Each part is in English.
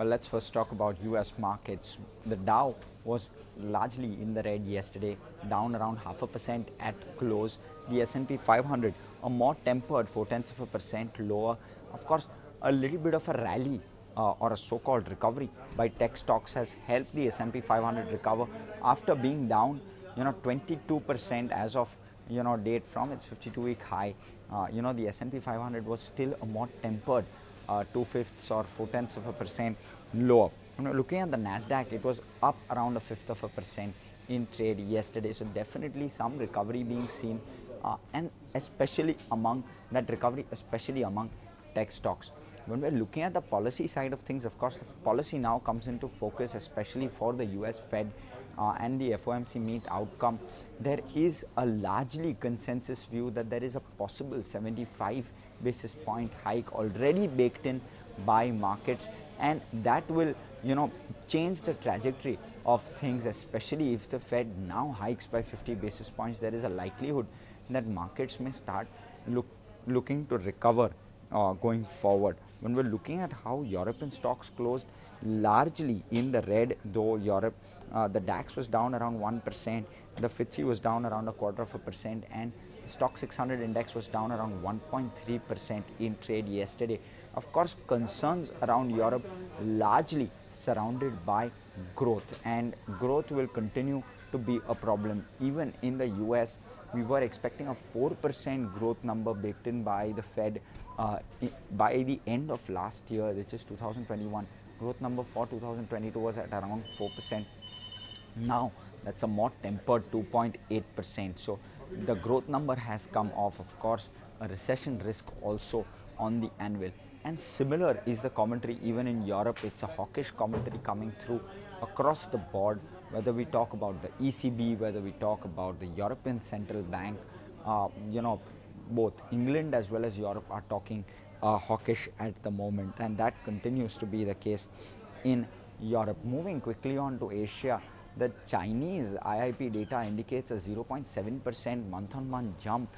Well, let's first talk about US markets. The Dow was largely in the red yesterday, down around 0.5% at close. The S&P 500, a more tempered 0.4% lower. Of course, a little bit of a rally or a so-called recovery by tech stocks has helped the S&P 500 recover after being down, 22% as of date from its 52-week high. The S&P 500 was still a more tempered 2/5 or 0.4% lower. Looking at the Nasdaq, it was up around 1/5% in trade yesterday. So definitely some recovery being seen, and especially among that recovery, especially among tech stocks. When we're looking at the policy side of things, of course, the policy now comes into focus, especially for the US Fed and the FOMC meet outcome. There is a largely consensus view that there is a possible 75 basis point hike already baked in by markets, and that will change the trajectory of things, especially if the Fed now hikes by 50 basis points. There is a likelihood that markets may start looking to recover going forward. When we're looking at how European stocks closed, largely in the red, though Europe, the DAX was down around 1%, the FTSE was down around 0.25%, and the Stock 600 index was down around 1.3% in trade yesterday. Of course, concerns around Europe largely surrounded by growth, and growth will continue to be a problem. Even in the US, we were expecting a 4% growth number baked in by the Fed by the end of last year, which is 2021. Growth number for 2022 was at around 4%. Now that's a more tempered 2.8%. So the growth number has come off. Of course, a recession risk also on the anvil. And similar is the commentary even in Europe. It's a hawkish commentary coming through across the board, whether we talk about the ECB, whether we talk about the European Central Bank. Both England as well as Europe are talking hawkish at the moment, and that continues to be the case in Europe. Moving quickly on to Asia, the Chinese IIP data indicates a 0.7% month-on-month jump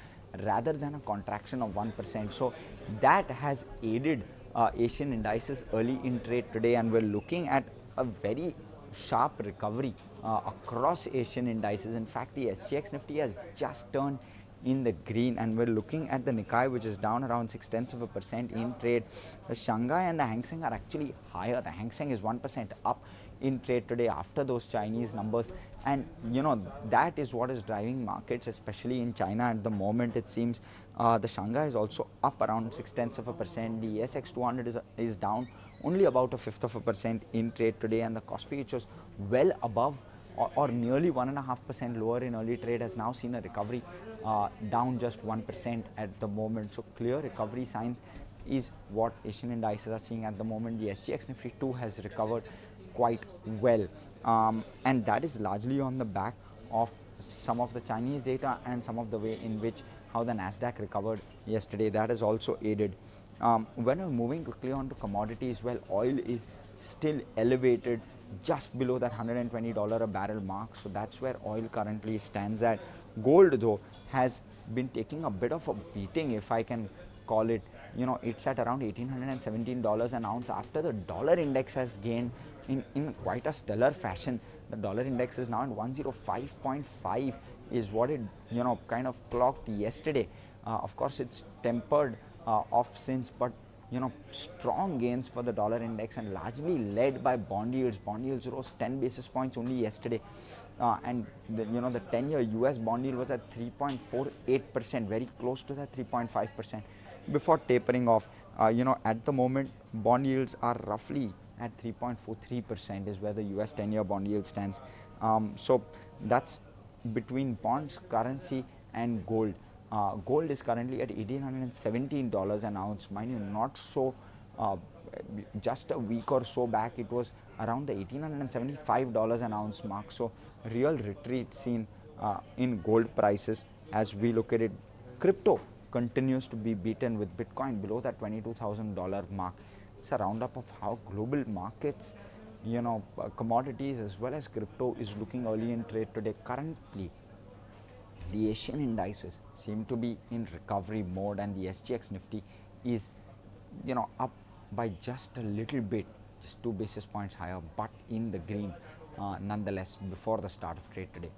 rather than a contraction of 1%. So that has aided Asian indices early in trade today, and we're looking at a very sharp recovery across Asian indices. In fact, the SGX Nifty has just turned in the green, and we're looking at the Nikkei, which is down around 0.6% in trade. The Shanghai and the Hang Seng are actually higher. The Hang Seng is 1% up in trade today after those Chinese numbers, and that is what is driving markets, especially in China at the moment. It seems the Shanghai is also up around 0.6%. The ASX 200 is down only about 0.5% in trade today, and the Kospi, which was well above or nearly 1.5% lower in early trade, has now seen a recovery down just 1% at the moment. So clear recovery signs is what Asian indices are seeing at the moment. The SGX Nifty too has recovered quite well, and that is largely on the back of some of the Chinese data and some of the way in which how the Nasdaq recovered yesterday. That has also aided. When we're moving quickly on to commodities, well, oil is still elevated just below that $120 a barrel mark. So that's where oil currently stands at. Gold, though, has been taking a bit of a beating, if I can call it. It's at around $1,817 an ounce after the dollar index has gained in quite a stellar fashion. The dollar index is now at 105.5 is what it kind of clocked yesterday. Of course, it's tempered off since, but strong gains for the dollar index and largely led by bond yields. Bond yields rose 10 basis points only yesterday, and the 10-year US bond yield was at 3.48%, very close to that 3.5% before tapering off. At the moment, bond yields are roughly at 3.43% is where the US 10-year bond yield stands. So that's between bonds, currency, and gold. Gold is currently at $1,817 an ounce. Mind you, not so, just a week or so back, it was around the $1,875 an ounce mark. So real retreat seen in gold prices as we look at it. Crypto continues to be beaten with Bitcoin below that $22,000 mark. It's a roundup of how global markets, commodities as well as crypto is looking early in trade today. Currently, the Asian indices seem to be in recovery mode, and the SGX Nifty is up by just a little bit, just 2 basis points higher, but in the green nonetheless before the start of trade today.